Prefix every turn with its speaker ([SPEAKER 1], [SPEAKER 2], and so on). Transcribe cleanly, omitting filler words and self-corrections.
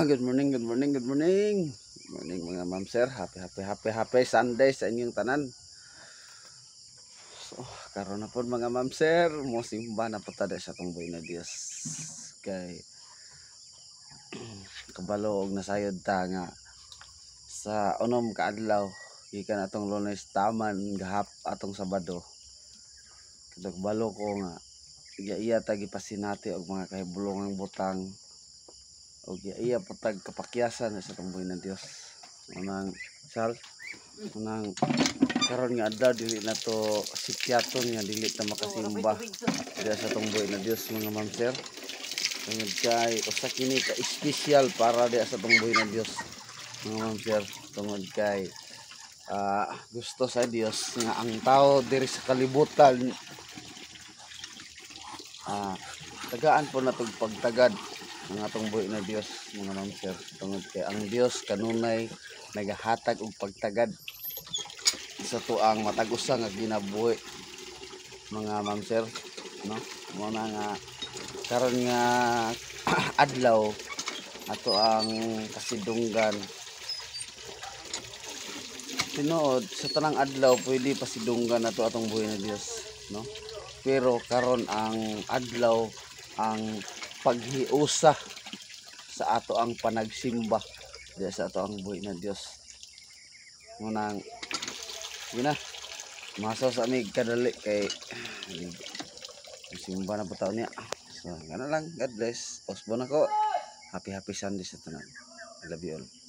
[SPEAKER 1] Good morning, good morning, good morning. Good morning mga ma'am sir. Happy Sunday sa inyong tanan. So, karon na po mga ma'am sir, mo simba na po tada sa tungboy na Dios. Kay kabalo og nasayod ta nga sa unom ka adlaw gikan atong Lunes taman gahap atong Sabado. Kabalo ko nga iya ta gipasinati og mga kahibulongang butang og iya patag kapakyasan sa tungboy ng Dios. Unang sal, unang karon nga adlaw dili na to sikyaton nga dili ta makasimba diya sa tungboy na Dios mga ma'am sir. Tungod kay usa kini ka espesyal para diya sa tungboy na Dios mga ma'am sir. Tungod kay gusto sa Dios nga ang tao diri sa kalibutan tagaan po natong pagtagad ng atong buhi na Dios mga ma'am sir. Tungod kay ang Dios kanunay nagahatag og pagtagad sa tuang matag-usa nga ginabuhi mga ma'am sir, no? Mo na nga karon nga adlaw ato ang kasidunggan tinuod sa tanang adlaw pwede pasidunggan nato atong buhi na Dios, no? Pero karon ang adlaw ang paghiusa sa ato ang panagsimba diya sa ato ang buhi na Dios. Munang gina masaw sa amig kadali kay simba na po taon niya. So gana lang, God bless. Osbon ako. Happy Sunday sa tanan. I love you all.